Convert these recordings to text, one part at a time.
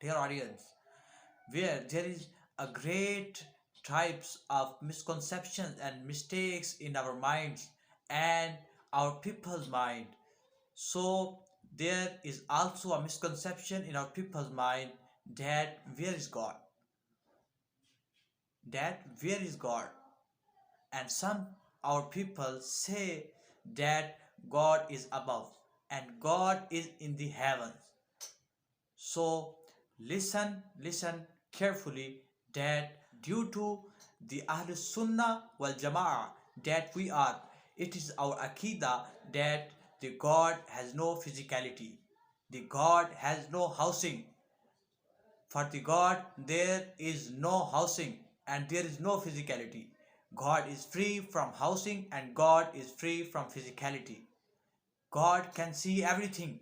Dear audience, where there is a great types of misconceptions and mistakes in our minds and our people's mind, so there is also a misconception in our people's mind that where is God, and some our people say that God is above and God is in the heavens. So listen carefully, that due to the Ahlus Sunnah wal Jama'ah that we are, it is our Aqidah that the God has no physicality, the God has no housing. For the God there is no housing and there is no physicality. God is free from housing and God is free from physicality. God can see everything,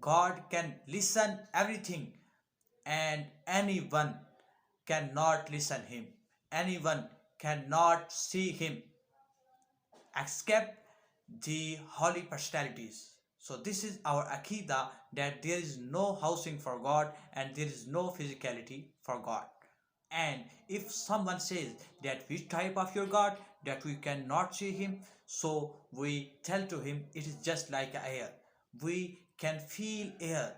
God can listen everything, and anyone cannot listen him, anyone cannot see him except the holy personalities. So this is our Aqidah, that there is no housing for God and there is no physicality for God. And if someone says that which type of your God, that we cannot see him, so we tell to him it is just like air. We can feel air,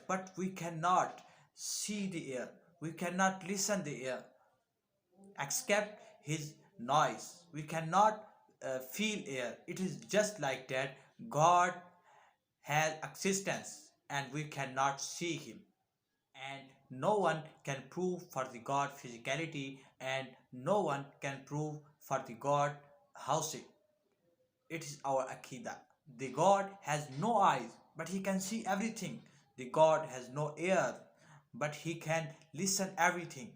but we cannot see the air, we cannot listen the air except his noise. We cannot feel air. It is just like that. God has existence and we cannot see him, and no one can prove for the God physicality, and no one can prove for the God housing. It is our Aqidah. The God has no eyes, but he can see everything. The God has no ear, but he can listen everything.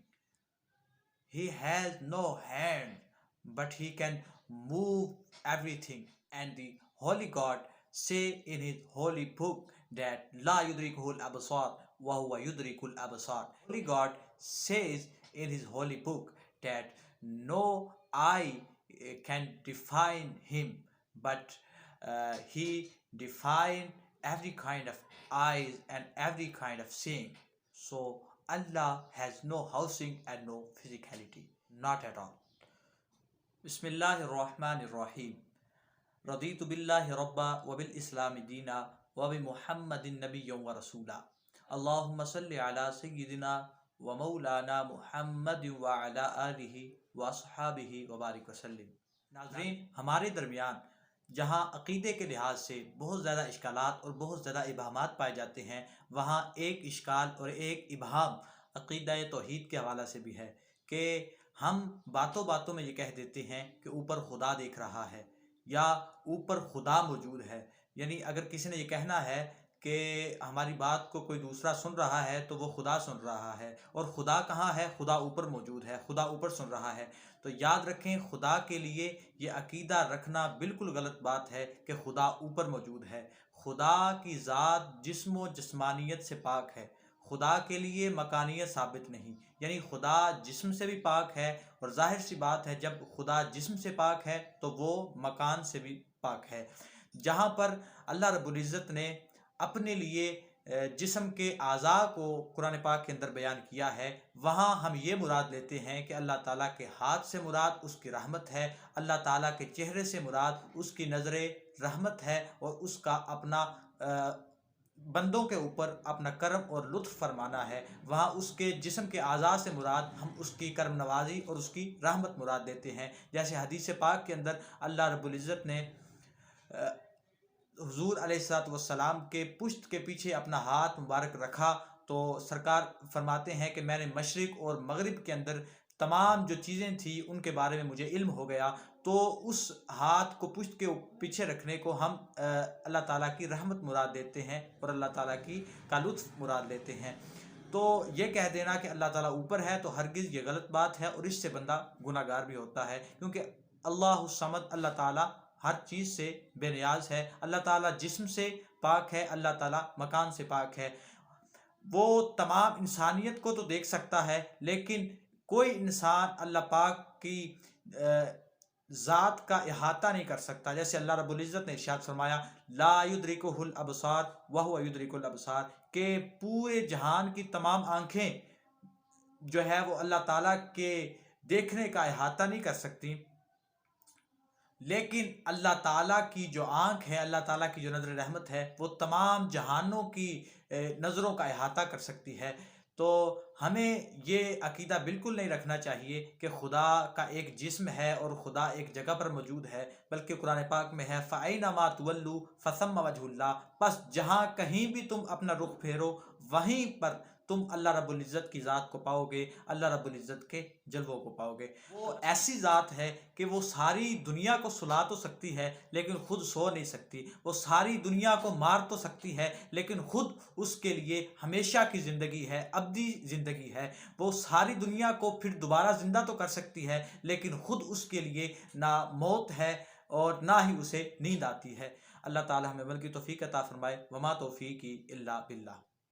He has no hand, but he can move everything. And the Holy God say in his holy book that La yudrikuhul absar wa huwa yudrikul absar. Holy God says in his holy book that no eye can define him, but he defined every kind of eyes and every kind of seeing. So Allah has no housing and no physicality, not at all. Bismillahir Rahmanir Rahim. Raditu billahi rabba wa bil islami dina wa bi muhammadin nabiyyan wa rasula. Allahumma salli ala sayyidina wa maulana muhammadin wa ala alihi wa ashabihi wa barik wa sallim. ناظرین، ہمارے درمیان جہاں عقیدے کے لحاظ سے بہت زیادہ اشکالات اور بہت زیادہ ابہامات پائے جاتے ہیں، وہاں ایک اشکال اور ایک ابہام عقیدہ توحید کے حوالہ سے بھی ہے کہ ہم باتوں باتوں میں یہ کہہ دیتے ہیں کہ اوپر خدا دیکھ رہا ہے یا اوپر خدا موجود ہے. یعنی اگر کسی نے یہ کہنا ہے کہ ہماری بات کو کوئی دوسرا سن رہا ہے تو وہ خدا سن رہا ہے، اور خدا کہاں ہے؟ خدا اوپر موجود ہے، خدا اوپر سن رہا ہے. تو یاد رکھیں، خدا کے لیے یہ عقیدہ رکھنا بالکل غلط بات ہے کہ خدا اوپر موجود ہے. خدا کی ذات جسم و جسمانیت سے پاک ہے، خدا کے لیے مکانیت ثابت نہیں. یعنی خدا جسم سے بھی پاک ہے، اور ظاہر سی بات ہے جب خدا جسم سے پاک ہے تو وہ مکان سے بھی پاک ہے. جہاں پر اللہ رب العزت نے اپنے لیے جسم کے اعضاء کو قرآن پاک کے اندر بیان کیا ہے، وہاں ہم یہ مراد لیتے ہیں کہ اللہ تعالیٰ کے ہاتھ سے مراد اس کی رحمت ہے، اللہ تعالیٰ کے چہرے سے مراد اس کی نظر رحمت ہے، اور اس کا اپنا بندوں کے اوپر اپنا کرم اور لطف فرمانا ہے. وہاں اس کے جسم کے اعضاء سے مراد ہم اس کی کرم نوازی اور اس کی رحمت مراد دیتے ہیں. جیسے حدیث پاک کے اندر اللہ رب العزت نے حضور علیہ الصلوۃ والسلام کے پشت کے پیچھے اپنا ہاتھ مبارک رکھا تو سرکار فرماتے ہیں کہ میں نے مشرق اور مغرب کے اندر تمام جو چیزیں تھیں ان کے بارے میں مجھے علم ہو گیا. تو اس ہاتھ کو پشت کے پیچھے رکھنے کو ہم اللہ تعالیٰ کی رحمت مراد دیتے ہیں اور اللہ تعالیٰ کی کا لطف مراد لیتے ہیں. تو یہ کہہ دینا کہ اللہ تعالیٰ اوپر ہے تو ہرگز یہ غلط بات ہے، اور اس سے بندہ گناہ گار بھی ہوتا ہے، کیونکہ اللہ الصمد، اللہ تعالیٰ ہر چیز سے بے نیاز ہے. اللہ تعالیٰ جسم سے پاک ہے, اللہ تعالیٰ مکان سے پاک ہے. وہ تمام انسانیت کو تو دیکھ سکتا ہے, لیکن کوئی انسان اللہ پاک کی ذات کا احاطہ نہیں کر سکتا. جیسے اللہ رب العزت نے ارشاد فرمایا لا یدرکہ الابصار وہو یدرک الابصار, کہ پورے جہان کی تمام آنکھیں جو ہے وہ اللہ تعالیٰ کے دیکھنے کا احاطہ نہیں کر سکتی, لیکن اللہ تعالیٰ کی جو آنکھ ہے, اللہ تعالیٰ کی جو نظر رحمت ہے, وہ تمام جہانوں کی نظروں کا احاطہ کر سکتی ہے. تو ہمیں یہ عقیدہ بالکل نہیں رکھنا چاہیے کہ خدا کا ایک جسم ہے اور خدا ایک جگہ پر موجود ہے, بلکہ قرآن پاک میں ہے فَأَيْنَمَا تُوَلُّوا فَثَمَّ وَجْهُ اللَّهِ, بس جہاں کہیں بھی تم اپنا رخ پھیرو وہیں پر تم اللہ رب العزت کی ذات کو پاؤ گے, اللہ رب العزت کے جلووں کو پاؤ گے. وہ ایسی ذات ہے کہ وہ ساری دنیا کو سلا تو سکتی ہے لیکن خود سو نہیں سکتی. وہ ساری دنیا کو مار تو سکتی ہے لیکن خود اس کے لیے ہمیشہ کی زندگی ہے, ابدی زندگی ہے. وہ ساری دنیا کو پھر دوبارہ زندہ تو کر سکتی ہے لیکن خود اس کے لیے نہ موت ہے اور نہ ہی اسے نیند آتی ہے. اللہ تعالی ہمیں عمل کی توفیق عطا فرمائے. وما توفیقی الا باللہ.